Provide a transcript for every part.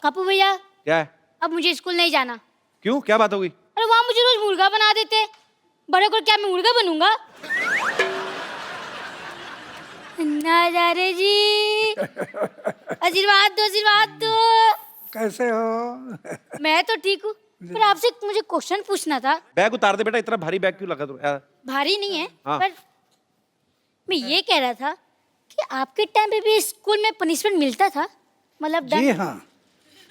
कपूर भैया, क्या है? अब मुझे स्कूल नहीं जाना। क्यों, क्या बात हो गई? अरे वहाँ मुझे रोज मुर्गा बना देते, बड़े होकर क्या मैं मुर्गा बनूंगा? नजारे जी, आशीर्वाद दो। कैसे हो? मैं तो ठीक हूँ, पर आपसे मुझे क्वेश्चन पूछना था। बैग उतार दे बेटा, इतना भारी बैग क्यों लगा तू? भारी नहीं है, हाँ। पर मैं ये कह रहा था कि आपके टाइम पे भी स्कूल में पनिशमेंट मिलता था, मतलब जी हाँ,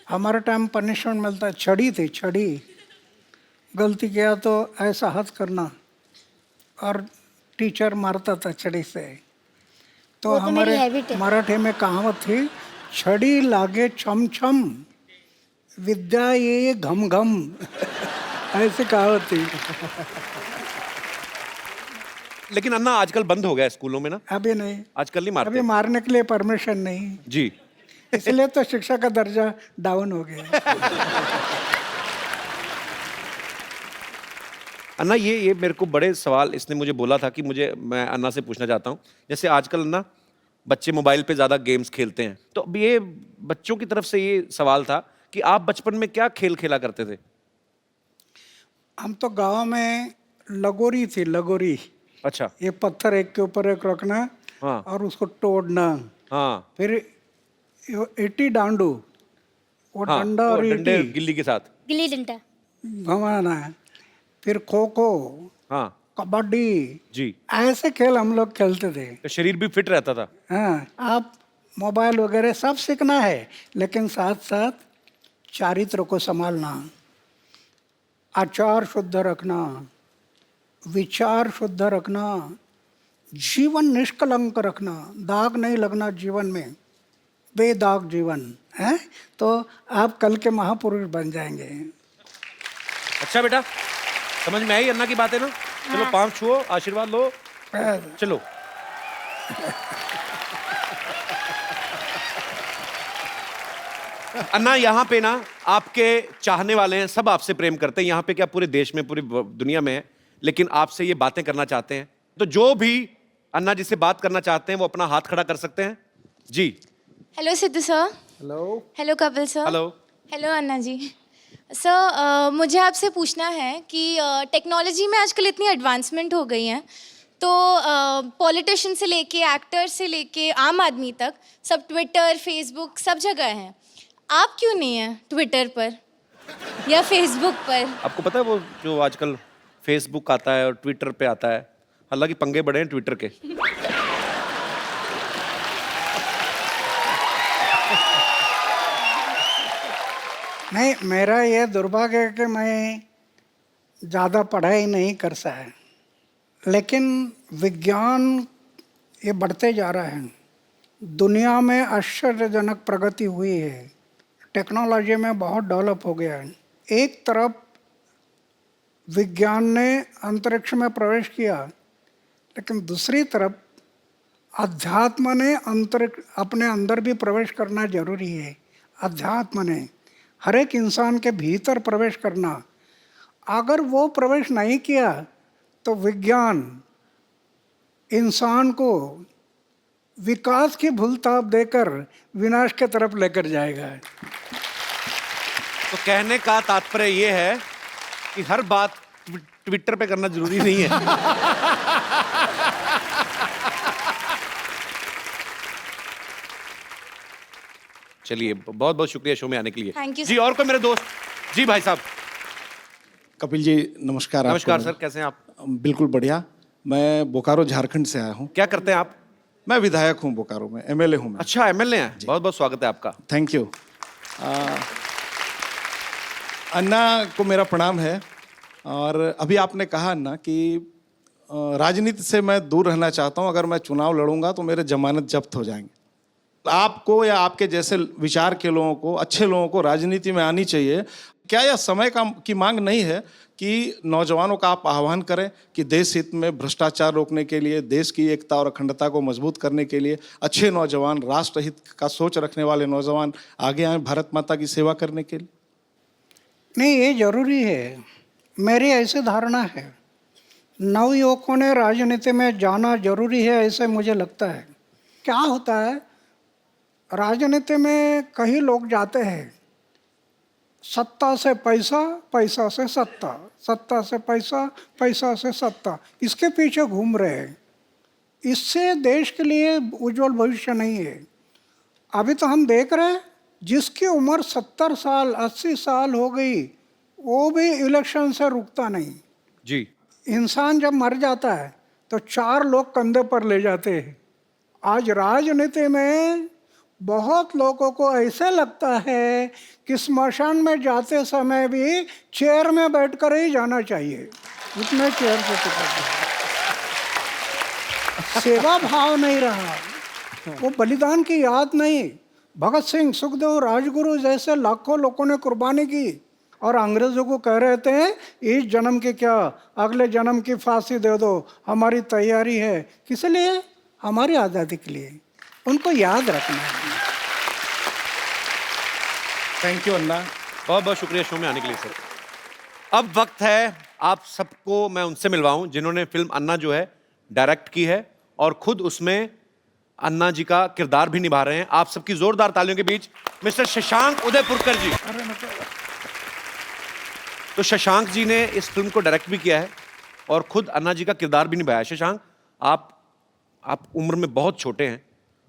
हमारे टाइम पनिशमेंट मिलता, छड़ी थी, छड़ी। गलती किया तो ऐसा हाथ करना और टीचर मारता था छड़ी से। तो वो तो मेरी हमारे हैबिट है। मराठी में कहावत थी, छड़ी लागे छम छम, विद्या ये घम घम। ऐसी कहावत थी। लेकिन अन्ना आजकल बंद हो गया स्कूलों में ना, अभी नहीं, आजकल नहीं अभी मारते मारने के लिए परमिशन नहीं, जी। इसलिए तो शिक्षा का दर्जा डाउन हो गया। अन्ना ये मेरे को बड़े सवाल इसने मुझे बोला था कि मैं अन्ना से पूछना चाहता हूँ, जैसे आजकल ना बच्चे मोबाइल पे ज्यादा गेम्स खेलते हैं, तो अब ये बच्चों की तरफ से ये सवाल था कि आप बचपन में क्या खेल खेला करते थे? हम तो गांव में लगोरी थी, लगोरी। अच्छा। ये पत्थर एक के ऊपर एक रखना हाँ और उसको तोड़ना, हाँ फिर इटी डांडू, वो हाँ, डंडा वो और डंडे इटी गिल्ली के साथ। गिल्ली डंडा। घुमाना, फिर खो खो, हाँ कबड्डी, जी, ऐसे खेल हम लोग खेलते थे। तो शरीर भी फिट रहता था। हाँ, आप मोबाइल वगैरह सब सीखना है, लेकिन साथ साथ चारित्र को संभालना, आचार शुद्ध रखना, विचार शुद्ध रखना, जीवन निष्कलंक रखना, दाग नहीं लगना जीवन में, बेदाग जीवन है, तो आप कल के महापुरुष बन जाएंगे। अच्छा बेटा, समझ में आई अन्ना की बातें ना? चलो पाँव छुओ, आशीर्वाद लो, चलो। अन्ना यहाँ पे ना आपके चाहने वाले हैं, सब आपसे प्रेम करते हैं, यहाँ पे क्या पूरे देश में, पूरी दुनिया में है, लेकिन आपसे ये बातें करना चाहते हैं। तो जो भी अन्ना जी से बात करना चाहते हैं वो अपना हाथ खड़ा कर सकते हैं जी। Hello Sidhu sir. Hello. Hello Kapil sir. Hello. Hello Anna ji. Sir मुझे आपसे पूछना है कि टेक्नोलॉजी में आजकल इतनी एडवांसमेंट हो गई है, तो पॉलिटिशियन से लेके एक्टर से लेके आम आदमी तक सब ट्विटर फेसबुक सब जगह हैं। आप क्यों नहीं हैं ट्विटर पर या फेसबुक पर? आपको पता है वो जो आजकल फेसबुक आता है और ट्विटर पे आता है, हालांकि पंगे बड़े हैं ट्विटर के। नहीं, मेरा ये दुर्भाग्य है कि मैं ज़्यादा पढ़ाई नहीं कर सका, लेकिन विज्ञान ये बढ़ते जा रहा है, दुनिया में आश्चर्यजनक प्रगति हुई है, टेक्नोलॉजी में बहुत डेवलप हो गया है। एक तरफ विज्ञान ने अंतरिक्ष में प्रवेश किया, लेकिन दूसरी तरफ अध्यात्म ने अंतरिक्ष अपने अंदर भी प्रवेश करना जरूरी है। अध्यात्म ने हर एक इंसान के भीतर प्रवेश करना, अगर वो प्रवेश नहीं किया तो विज्ञान इंसान को विकास की भूलताप देकर विनाश की तरफ लेकर जाएगा। तो कहने का तात्पर्य ये है कि हर बात ट्विटर पे करना जरूरी नहीं है। चलिए, बहुत बहुत शुक्रिया शो में आने के लिए। Thank you, ji, sir. और कोई मेरे दोस्त? जी भाई साहब। कपिल जी नमस्कार। नमस्कार सर, कैसे हैं आप? बिल्कुल बढ़िया। मैं बोकारो झारखंड से आया हूँ। क्या करते हैं आप? मैं विधायक हूँ बोकारो में, एमएलए हूँ मैं। अच्छा, एमएलए हैं, बहुत बहुत स्वागत है आपका। Thank you. अन्ना को मेरा प्रणाम है। और अभी आपने कहा अन्ना कि राजनीति से मैं दूर रहना चाहता हूँ, अगर मैं चुनाव लड़ूंगा तो मेरे जमानत जब्त हो जाएंगे। आपको या आपके जैसे विचार के लोगों को, अच्छे लोगों को राजनीति में आनी चाहिए। क्या यह समय की मांग नहीं है कि नौजवानों का आप आह्वान करें कि देश हित में भ्रष्टाचार रोकने के लिए, देश की एकता और अखंडता को मजबूत करने के लिए अच्छे नौजवान, राष्ट्र हित का सोच रखने वाले नौजवान आगे आए भारत माता की सेवा करने के लिए? नहीं, ये जरूरी है, मेरी ऐसी धारणा है। नवयुवकों ने राजनीति में जाना जरूरी है, ऐसे मुझे लगता है। क्या होता है, राजनीति में कई लोग जाते हैं सत्ता से पैसा, पैसा से सत्ता, सत्ता से पैसा, पैसा से सत्ता, इसके पीछे घूम रहे हैं। इससे देश के लिए उज्जवल भविष्य नहीं है। अभी तो हम देख रहे हैं जिसकी उम्र 70 साल 80 साल हो गई वो भी इलेक्शन से रुकता नहीं। जी। इंसान जब मर जाता है तो 4 लोग कंधे पर ले जाते हैं। आज राजनीति में बहुत लोगों को ऐसे लगता है कि स्मशान में जाते समय भी चेयर में बैठकर ही जाना चाहिए, उतने चेयर से टिकट। सेवा भाव नहीं रहा, वो बलिदान की याद नहीं। भगत सिंह, सुखदेव, राजगुरु जैसे लाखों लोगों ने कुर्बानी की और अंग्रेजों को कह रहे थे इस जन्म की क्या अगले जन्म की फांसी दे दो, हमारी तैयारी है। किस लिए? हमारी आज़ादी के लिए। उनको याद रखना है। थैंक यू अन्ना। बहुत बहुत शुक्रिया शो में आने के लिए सर। अब वक्त है आप सबको मैं उनसे मिलवाऊं जिन्होंने फिल्म अन्ना जो है डायरेक्ट की है और खुद उसमें अन्ना जी का किरदार भी निभा रहे हैं। आप सबकी जोरदार तालियों के बीच मिस्टर शशांक उदयपुरकर जी। तो शशांक जी ने इस फिल्म को डायरेक्ट भी किया है और खुद अन्ना जी का किरदार भी निभाया है। शशांक, आप उम्र में बहुत छोटे हैं,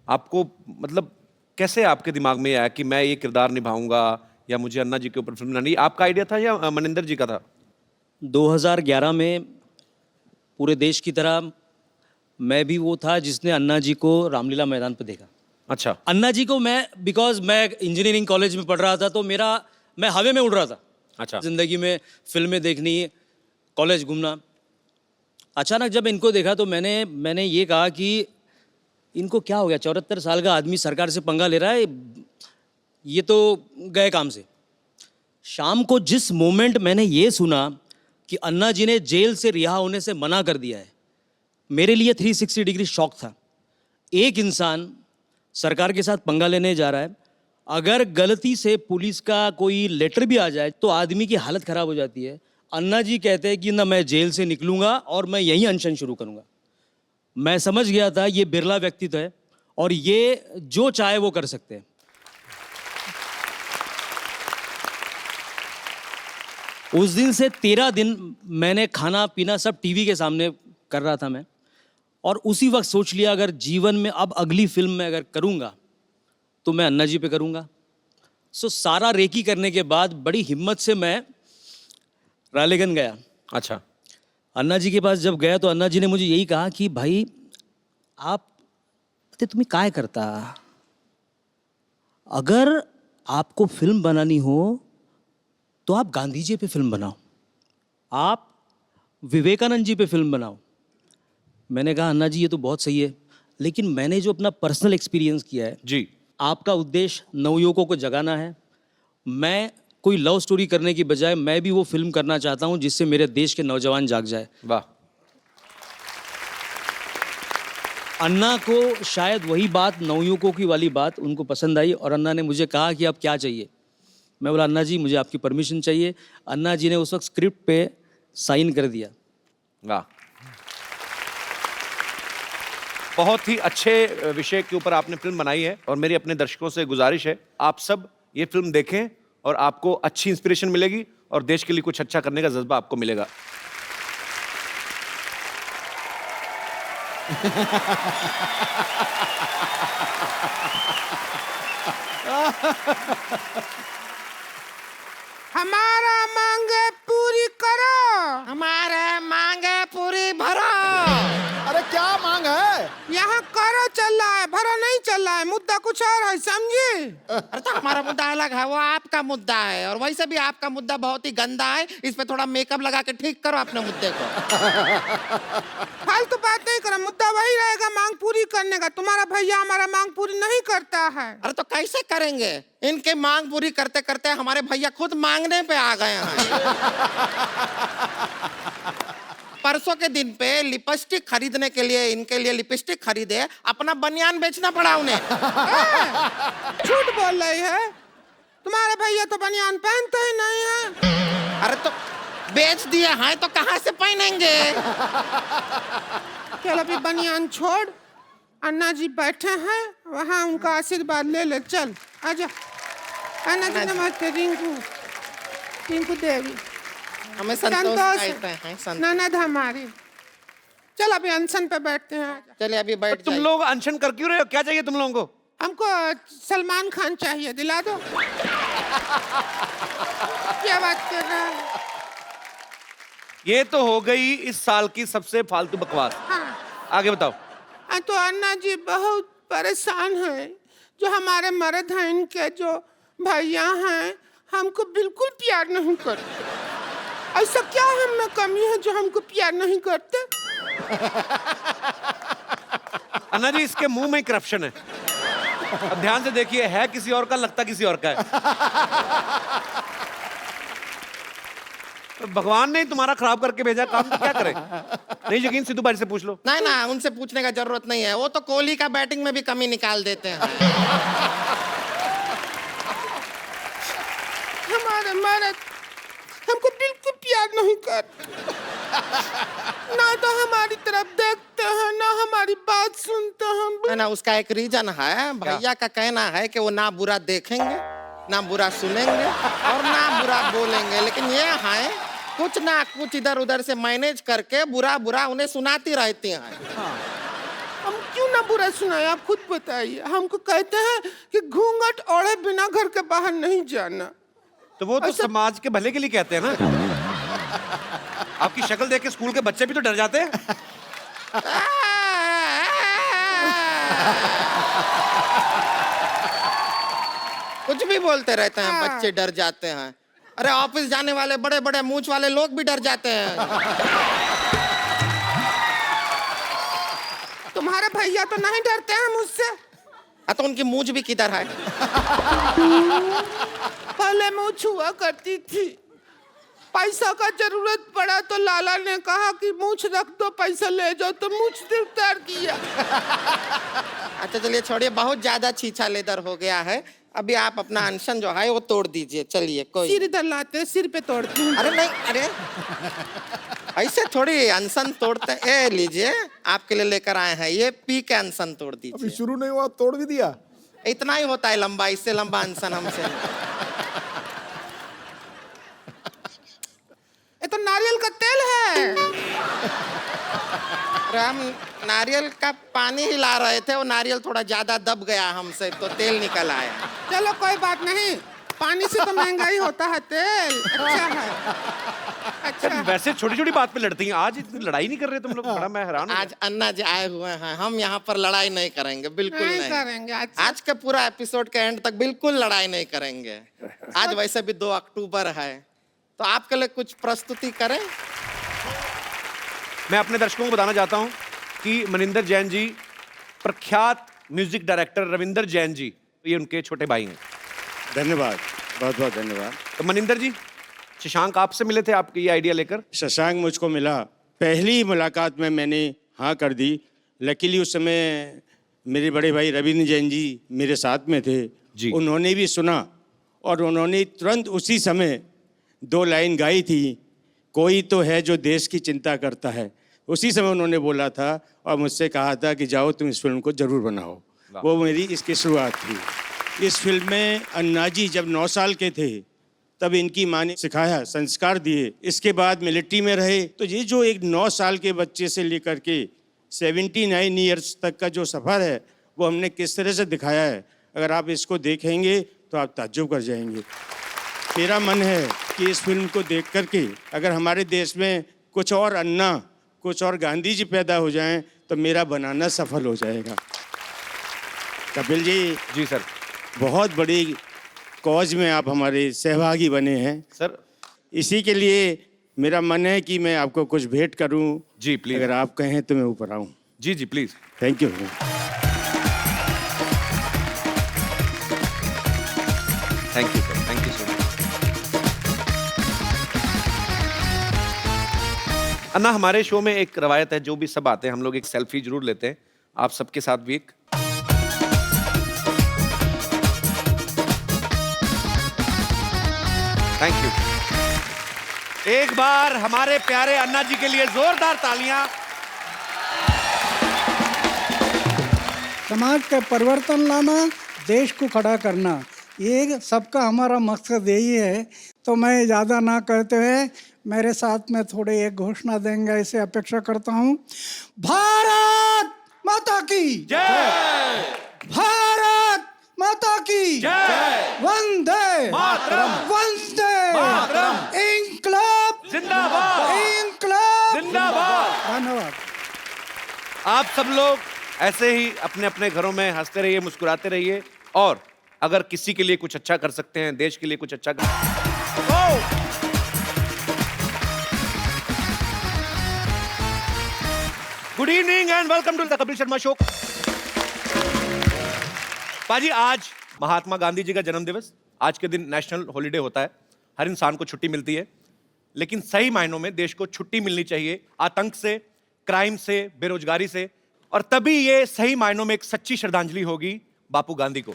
आपको मतलब कैसे आपके दिमाग में आया कि मैं ये किरदार निभाऊंगा या मुझे अन्ना जी के ऊपर फिल्म बनानी? आपका आइडिया था या मनिंदर जी का था? 2011 में पूरे देश की तरह मैं भी वो था जिसने अन्ना जी को रामलीला मैदान पर देखा। अच्छा। अन्ना जी को मैं बिकॉज मैं इंजीनियरिंग कॉलेज में पढ़ रहा था तो मैं हवा में उड़ रहा था। अच्छा। जिंदगी में फिल्में देखनी, कॉलेज घूमना। अचानक जब इनको देखा तो मैंने ये कहा कि इनको क्या हो गया, 74 साल का आदमी सरकार से पंगा ले रहा है, ये तो गए काम से। शाम को जिस मोमेंट मैंने ये सुना कि अन्ना जी ने जेल से रिहा होने से मना कर दिया है, मेरे लिए 360 डिग्री शॉक था। एक इंसान सरकार के साथ पंगा लेने जा रहा है, अगर गलती से पुलिस का कोई लेटर भी आ जाए तो आदमी की हालत खराब हो जाती है। अन्ना जी कहते हैं कि ना मैं जेल से निकलूंगा और मैं यहीं अनशन शुरू करूंगा। मैं समझ गया था ये बिरला व्यक्तित्व है और ये जो चाहे वो कर सकते हैं। उस दिन से 13 दिन मैंने खाना पीना सब टीवी के सामने कर रहा था मैं, और उसी वक्त सोच लिया अगर जीवन में अब अगली फिल्म में अगर करूंगा तो मैं अन्ना जी पे करूंगा। सो सारा रेकी करने के बाद बड़ी हिम्मत से मैं रालेगन गया। अच्छा। अन्ना जी के पास जब गया तो अन्ना जी ने मुझे यही कहा कि भाई आप तुम्हें काय करता, अगर आपको फिल्म बनानी हो तो आप गांधी जी पे फिल्म बनाओ, आप विवेकानंद जी पे फिल्म बनाओ। मैंने कहा अन्ना जी ये तो बहुत सही है, लेकिन मैंने जो अपना पर्सनल एक्सपीरियंस किया है जी। आपका उद्देश्य नवयुवकों को जगाना है। मैं कोई लव स्टोरी करने की बजाय मैं भी वो फिल्म करना चाहता हूं जिससे मेरे देश के नौजवान जाग जाए। वाह। अन्ना को शायद वही बात, नवयुवकों की वाली बात उनको पसंद आई और अन्ना ने मुझे कहा कि अब क्या चाहिए। मैं बोला अन्ना जी मुझे आपकी परमिशन चाहिए। अन्ना जी ने उस वक्त स्क्रिप्ट पे साइन कर दिया। वाह। बहुत ही अच्छे विषय के ऊपर आपने फिल्म बनाई है और मेरी अपने दर्शकों से गुजारिश है आप सब ये फिल्म देखें और आपको अच्छी इंस्पिरेशन मिलेगी और देश के लिए कुछ अच्छा करने का जज्बा आपको मिलेगा। हमारा मांगे पूरी करो, हमारे मांगे पूरी भरो। अरे क्या मांग है? यहाँ करो चल रहा है, भरो नहीं चल रहा है, मुद्दा कुछ और है, समझे? अरे तो हमारा मुद्दा अलग है, वो आपका मुद्दा है, और वैसे भी आपका मुद्दा बहुत ही गंदा है। इस पे थोड़ा मेकअप लगा के ठीक करो अपने मुद्दे को। फालतू बात नहीं करो, मुद्दा वही रहेगा मांग पूरी करने का। तुम्हारा भैया हमारा मांग पूरी नहीं करता है। अरे तो कैसे करेंगे? इनके मांग पूरी करते करते हमारे भैया खुद मांगने पे आ गए हैं। परसों के दिन पे लिपस्टिक खरीदने के लिए इनके लिए लिपस्टिक खरीदे, अपना बनियान बेचना पड़ा उन्हें। झूठ बोल रही है, तुम्हारे भैया तो बनियान पहनते ही नहीं है। अरे तो बेच दिए हैं तो कहाँ से पहनेंगे? चल अभी बनियान छोड़, अन्ना जी बैठे हैं वहाँ, उनका आशीर्वाद ले ले। चल आजा। अन्ना जी नमस्ते। रिंकू टिंकू देवी, हमें संतोष संतोष कहते हैं संतोष। ननद हमारी। चल अभी अनशन पे बैठते हैं। चलिए अभी बैठ तुम जाइए। लोग अनशन कर क्यों रहे हो? क्या चाहिए तुम लोगों को? हमको सलमान खान चाहिए, दिला दो। क्या बात कर रहा है? ये तो हो गई इस साल की सबसे फालतू बकवास। हाँ। आगे बताओ। तो अन्ना जी बहुत परेशान हैं। जो हमारे मर्द हैं, इनके जो भैया हैं, हमको बिल्कुल प्यार नहीं करते। ऐसा क्या हम में कमी है जो हमको प्यार नहीं करते? अन्ना जी, इसके मुंह में करप्शन है। अब ध्यान से देखिए, है किसी और का, लगता किसी और का है। तो भगवान ने तुम्हारा खराब करके भेजा काम, तो क्या करें? नहीं यकीन, सिद्धू भाई से पूछ लो। नहीं ना, उनसे पूछने का जरूरत नहीं है, वो तो कोहली का बैटिंग में भी कमी निकाल देते हैं। हमारे मर्द हमको बिल्कुल प्यार नहीं करते। ना तो हमारी तरफ देखते हैं, ना हमारी बात सुनते हैं। ना उसका एक रीजन है, भैया का कहना है कि वो ना बुरा देखेंगे, ना बुरा सुनेंगे और ना बुरा बोलेंगे, लेकिन ये है कुछ ना कुछ इधर उधर से मैनेज करके बुरा बुरा उन्हें सुनाती रहती हैं। हम क्यों ना बुरा सुनाए, आप खुद बताइए। हमको कहते हैं कि घूंघट ओढ़े बिना घर के बाहर नहीं जाना। तो वो तो समाज के भले के लिए कहते हैं ना। आपकी शक्ल देख के स्कूल के बच्चे भी तो डर जाते हैं। कुछ भी बोलते रहते हैं, बच्चे डर जाते हैं। अरे ऑफिस जाने वाले बड़े बड़े मूंछ वाले लोग भी डर जाते हैं। तुम्हारे भैया तो नहीं डरते हैं मुझसे। तो उनकी मूंछ भी किधर है? पहले मूंछ हुआ करती थी, पैसा का जरूरत पड़ा तो लाला ने कहा कि मूंछ रख दो, पैसा ले जाओ, तो मूंछ उतार दिया। अच्छा चलिए छोड़िए, बहुत ज्यादा छीछा लेदर हो गया है। अभी आप अपना अनशन जो है वो तोड़ दीजिए। चलिए कोई सिर इधर लाते, सिर पे तोड़ती हूँ। अरे नहीं, अरे ऐसे थोड़ी अनशन तोड़ते। ए लीजिए, आपके लिए लेकर आए हैं, ये पी के अनशन तोड़ अभी दीजिए। शुरू नहीं हुआ तोड़ भी दिया। इतना ही होता है लंबा, इससे लंबा अनशन हमसे। ये तो नारियल का तेल है। अरे हम नारियल का पानी ही ला रहे थे, वो नारियल थोड़ा ज्यादा दब गया हमसे, तो तेल निकल आया। चलो कोई बात नहीं, पानी से तो महंगा ही होता है तेल। अच्छा है, अच्छा। वैसे छोटी छोटी बात पे लड़ती हैं, आज इतनी लड़ाई नहीं कर रहे तुम लोग। बड़ा मैं हैरान हूं। आज अन्ना जी आए हुए हैं, हम यहाँ पर लड़ाई नहीं करेंगे, बिल्कुल नहीं नहीं करेंगे। अच्छा। आज के पूरा एपिसोड के एंड तक बिल्कुल लड़ाई नहीं करेंगे। आज वैसे भी 2 अक्टूबर है, तो आपके लिए कुछ प्रस्तुति करें। मैं अपने दर्शकों को बताना चाहता हूं कि मनिंदर जैन जी प्रख्यात म्यूजिक डायरेक्टर रविंदर जैन जी, ये उनके छोटे भाई हैं। धन्यवाद, बहुत बहुत धन्यवाद। तो मनिंदर जी, शशांक आपसे मिले थे आपके ये आइडिया लेकर? शशांक मुझको मिला, पहली मुलाकात में मैंने हाँ कर दी। लकीली उस समय मेरे बड़े भाई रविंद्र जैन जी मेरे साथ में थे जी। उन्होंने भी सुना और उन्होंने तुरंत उसी समय 2 लाइन गाई थी, कोई तो है जो देश की चिंता करता है। उसी समय उन्होंने बोला था और मुझसे कहा था कि जाओ तुम इस फिल्म को जरूर बनाओ। वो मेरी इसकी शुरुआत थी। इस फिल्म में अन्ना जी जब 9 साल के थे तब इनकी माँ ने सिखाया, संस्कार दिए। इसके बाद मिलिट्री में रहे। तो ये जो एक 9 साल के बच्चे से लेकर के 79 ईयर्स तक का जो सफ़र है वो हमने किस तरह से दिखाया है, अगर आप इसको देखेंगे तो आप ताज्जुब कर जाएंगे। मेरा मन है कि इस फिल्म को देख करके अगर हमारे देश में कुछ और अन्ना, कुछ और गांधी जी पैदा हो जाएं तो मेरा बनाना सफल हो जाएगा। कपिल जी, जी सर। बहुत बड़ी कॉज में आप हमारे सहभागी बने हैं सर, इसी के लिए मेरा मन है कि मैं आपको कुछ भेंट करूं। जी प्लीज। अगर आप कहें तो मैं ऊपर आऊं। जी जी please. Thank you. Thank you sir, thank you so much. Anna, हमारे शो में एक रवायत है, जो भी सब आते हैं हम लोग एक सेल्फी जरूर लेते हैं। आप सबके साथ भी एक। Thank you. एक बार हमारे प्यारे अन्ना जी के लिए जोरदार तालियां। समाज का परिवर्तन लाना, देश को खड़ा करना, ये सबका हमारा मकसद यही है। तो मैं ज़्यादा ना कहते हुए मेरे साथ में थोड़े एक घोषणा देंगे ऐसे अपेक्षा करता हूँ। भारत माता की जय, भारत माता की जय, वंदे मातरम, वंदे मातरम, इंकलाब जिंदाबाद, इंकलाब जिंदाबाद। धन्यवाद। आप सब लोग ऐसे ही अपने अपने घरों में हंसते रहिए, मुस्कुराते रहिए, और अगर किसी के लिए कुछ अच्छा कर सकते हैं, देश के लिए कुछ अच्छा कर good evening and welcome to the Kapil Sharma show. पाजी, आज महात्मा गांधी जी का जन्म दिवस, आज के दिन नेशनल हॉलिडे होता है, हर इंसान को छुट्टी मिलती है, लेकिन सही मायनों में देश को छुट्टी मिलनी चाहिए आतंक से, क्राइम से, बेरोजगारी से, और तभी ये सही मायनों में एक सच्ची श्रद्धांजलि होगी बापू गांधी को।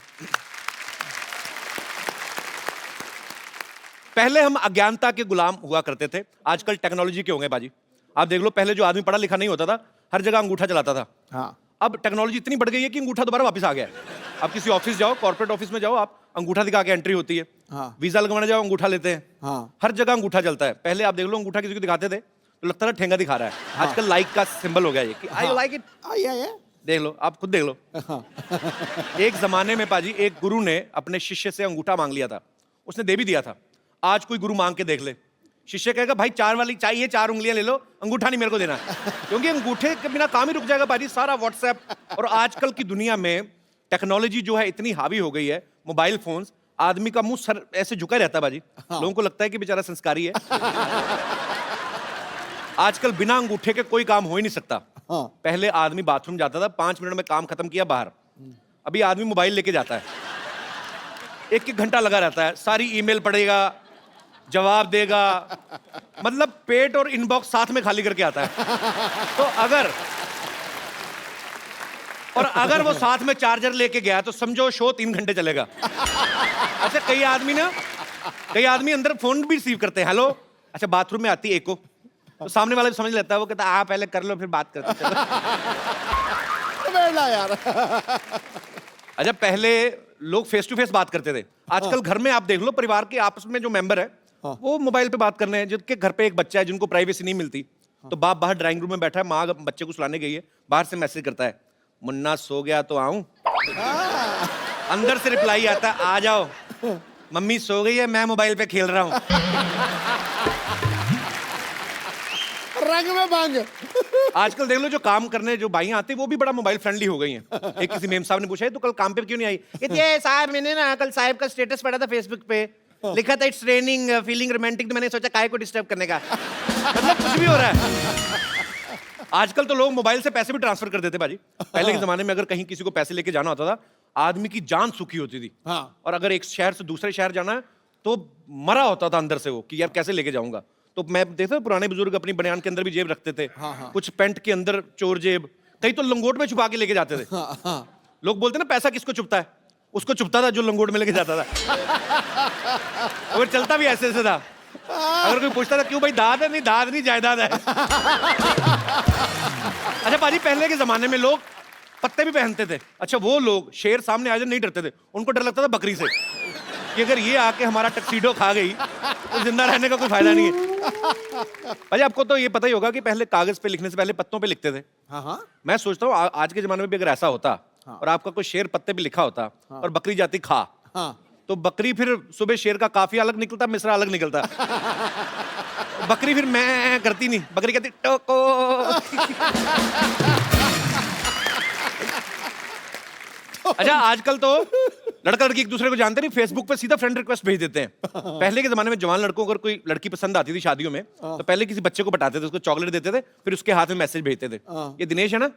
पहले हम अज्ञानता के गुलाम हुआ करते थे, आजकल टेक्नोलॉजी के होंगे बाजी। आप देख लो, पहले जो आदमी पढ़ा लिखा नहीं होता था, हर जगह अंगूठा चलाता था। हाँ। अब टेक्नोलॉजी इतनी बढ़ गई है कि अंगूठा दोबारा वापस आ गया है। आप किसी ऑफिस जाओ, कॉर्पोरेट ऑफिस में जाओ, आप अंगूठा दिखा के एंट्री होती है। हाँ। वीजा लगवाने जाओ, अंगूठा लेते हैं। हाँ। हर जगह अंगूठा चलता है। पहले आप देख लो, अंगूठा किसी को दिखाते थे तो लगता था ठेंगा दिखा रहा है। आजकल लाइक का सिंबल हो गया ये कि आई लाइक इट। देख लो, आप खुद देख लो। एक जमाने में पाजी एक गुरु ने अपने शिष्य से अंगूठा मांग लिया था, उसने दे भी दिया था। आज कोई गुरु मांग के देख ले, शिष्य कहेगा भाई 4 वाली चाहिए, 4 उंगलियां ले लो, अंगूठा नहीं मेरे को देना, क्योंकि अंगूठे के बिना काम ही रुक जाएगा पाजी। सारा व्हाट्सएप और आजकल की दुनिया में टेक्नोलॉजी जो है इतनी हावी हो गई है, मोबाइल फोन्स, आदमी का मुंह सर ऐसे झुका रहता है बाजी। लोगों को लगता है कि बेचारा संस्कारी है। आजकल बिना अंगूठे के कोई काम हो ही नहीं सकता। पहले आदमी बाथरूम जाता था, 5 मिनट में काम खत्म किया, बाहर। अभी आदमी मोबाइल लेके जाता है, 1-1 घंटा लगा रहता है, सारी ईमेल पढ़ेगा, जवाब देगा, मतलब पेट और इनबॉक्स साथ में खाली करके आता है। तो अगर वो साथ में चार्जर लेके गया तो समझो शो 3 घंटे चलेगा। अच्छा, कई आदमी अंदर फोन भी रिसीव करते हैं, हेलो, अच्छा बाथरूम में आती है एको, तो सामने वाला भी समझ लेता है, वो कहता है आप पहले कर लो फिर बात करते चलो। यार। अच्छा, पहले लोग फेस टू फेस बात करते थे, आजकल घर में आप देख लो, परिवार के आपस में जो मेंबर है वो मोबाइल पे बात कर रहे हैं। जिनके घर पे एक बच्चा है, जिनको प्राइवेसी नहीं मिलती, तो बाप बाहर ड्राइंग रूम में बैठा है, माँ बच्चे को सुलाने गई है, बाहर से मैसेज करता है, मुन्ना सो गया तो आऊं? अंदर से रिप्लाई आता है, आ जाओ, मम्मी सो गई है, मैं मोबाइल पे खेल रहा हूं। रंग में बांग। आजकल देख लो, जो काम करने जो भाइयां आती है वो भी बड़ा मोबाइल फ्रेंडली हो गई हैं। एक किसी मेम साहब ने पूछा है, तो कल काम पे क्यों नहीं आई? ये साहब, मैंने ना कल साहब का स्टेटस पढ़ा था फेसबुक पे, लिखा था इट्स रेनिंग फीलिंग रोमांटिक, तो मैंने सोचा काहे को डिस्टर्ब करने का। मतलब कुछ भी हो रहा है। आजकल तो लोग मोबाइल से पैसे भी ट्रांसफर कर देते बाजी। पहले के जमाने में अगर कहीं किसी को पैसे लेके जाना होता था, आदमी की जान सुखी होती थी। और अगर एक शहर से दूसरे शहर जाना है तो मरा होता था अंदर से वो, कि यार कैसे लेके जाऊंगा। तो मैं देखता पुराने बुजुर्ग अपनी बनियान के अंदर भी जेब रखते थे, कुछ पैंट के अंदर चोर जेब, कई तो लंगोट में छुपा के लेके जाते थे। लोग बोलते ना पैसा किसको छुपता है, उसको छुपता था जो लंगोट में लेके जाता था। और चलता भी ऐसे था। अगर कोई पूछता था क्यों भाई, दाद है? नहीं, दाद नहीं, जायदाद है। अच्छा पाजी, पहले के जमाने में लोग पत्ते भी पहनते थे। अच्छा, वो लोग शेर सामने आ जाए नहीं डरते थे, उनको डर लगता था बकरी से, कि अगर ये आके हमारा टक्सीडो खा गई तो जिंदा रहने का कोई फायदा नहीं है। भाई, आपको तो ये पता ही होगा कि पहले कागज पे लिखने से पहले पत्तों पे लिखते थे। मैं सोचता हूँ आज के जमाने में भी अगर ऐसा होता और आपका कोई शेर पत्ते पे लिखा होता और बकरी जाती खा, तो बकरी फिर सुबह शेर का काफिया अलग निकलता, मिसरा अलग निकलता। बकरी फिर मैं करती नहीं, बकरी कहती टोको। अच्छा, आजकल तो लड़का लड़की एक दूसरे को जानते नहीं, फेसबुक पे सीधा फ्रेंड रिक्वेस्ट भेज देते हैं। पहले के जमाने में जवान लड़कों को अगर कोई लड़की पसंद आती थी शादियों में, तो पहले किसी बच्चे को पटाते थे, उसको चॉकलेट देते थे, फिर उसके हाथ में मैसेज भेजते थे। ये दिनेश है ना,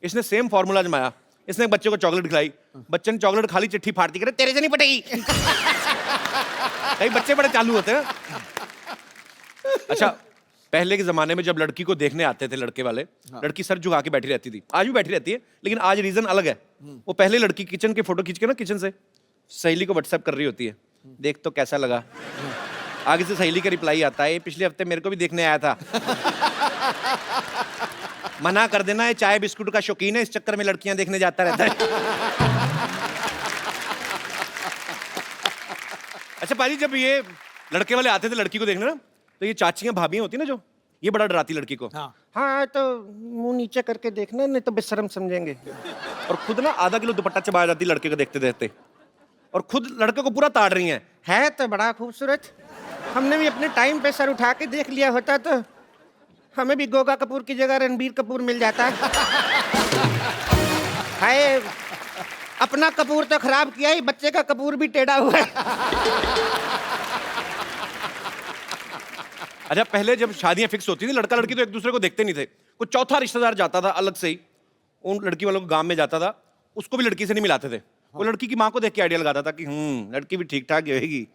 इसने सेम फॉर्मूला जमाया, इसने एक बच्चे को चॉकलेट खिलाई, बच्चे ने चॉकलेट खाली, चिट्ठी फाड़ती, करे तेरे से नहीं पटेगी। कई बच्चे बड़े चालू होते हैं। अच्छा, पहले के जमाने में जब लड़की को देखने आते थे लड़के वाले, लड़की सर झुका के बैठी रहती थी, आज भी बैठी रहती है, लेकिन आज रीजन अलग है। वो पहले लड़की किचन के फोटो खींच के ना किचन से सहेली को व्हाट्सएप कर रही होती है, देख तो कैसा लगा। आगे से सहेली का रिप्लाई आता है, पिछले हफ्ते मेरे को भी देखने आया था। मना कर देना, ये चाय बिस्कुट का शौकीन है, इस चक्कर में लड़कियां देखने जाता रहता है। अच्छा पाजी, जब ये लड़के वाले आते थे लड़की को देखने ना, तो ये चाचियां भाभियां होती ना जो, ये बड़ा डराती लड़की को। हाँ तो मुंह नीचे करके देखना, नहीं तो बेशर्म समझेंगे। और खुद ना आधा किलो दुपट्टा चबा जाती लड़के को देखते देखते, और खुद लड़के को पूरा ताड़ रही है तो बड़ा खूबसूरत, हमने भी अपने टाइम पे सर उठा के देख लिया होता तो हमें भी गोगा कपूर की जगह रणबीर कपूर मिल जाता है। हाय, अपना कपूर तो खराब किया ही, बच्चे का कपूर भी टेढ़ा हुआ है। अच्छा, पहले जब शादियां फिक्स होती थी, लड़का लड़की तो एक दूसरे को देखते नहीं थे, कोई चौथा रिश्तेदार जाता था अलग से ही, उन लड़की वालों को गांव में जाता था, उसको भी लड़की से नहीं मिलाते थे। वो लड़की की माँ को देख के आइडिया लगाता था कि लड़की भी ठीक ठाक रहेगी।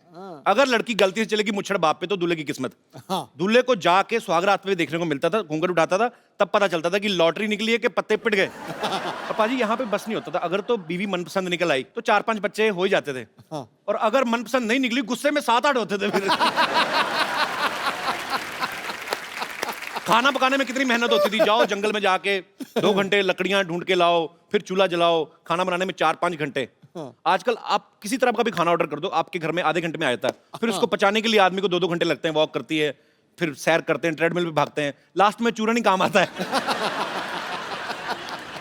अगर लड़की गलती से चलेगी मुच्छड़ बाप पे तो दूल्हे की किस्मत। दूल्हे को जाके सुहागरात में देखने को मिलता था, घूंघट उठाता था, तब पता चलता था कि लॉटरी निकली है कि पत्ते पिट गए। पाजी यहाँ पे बस नहीं होता था, अगर तो बीवी मनपसंद निकल आई तो 4-5 बच्चे हो ही जाते थे, और अगर मनपसंद नहीं निकली गुस्से में 7-8 होते थे फिर। खाना पकाने में कितनी मेहनत होती थी, जाओ जंगल में जाके 2 घंटे लकड़ियां ढूंढ के लाओ, फिर चूल्हा जलाओ, खाना बनाने में 4-5 घंटे। आजकल आप किसी तरह का भी खाना ऑर्डर कर दो, आपके घर में आधे घंटे में आ जाता है। फिर उसको पचाने के लिए आदमी को 2-2 घंटे लगते हैं, वॉक करती है, फिर सैर करते हैं, ट्रेडमिल पे भागते हैं, लास्ट में चूरन ही काम आता है।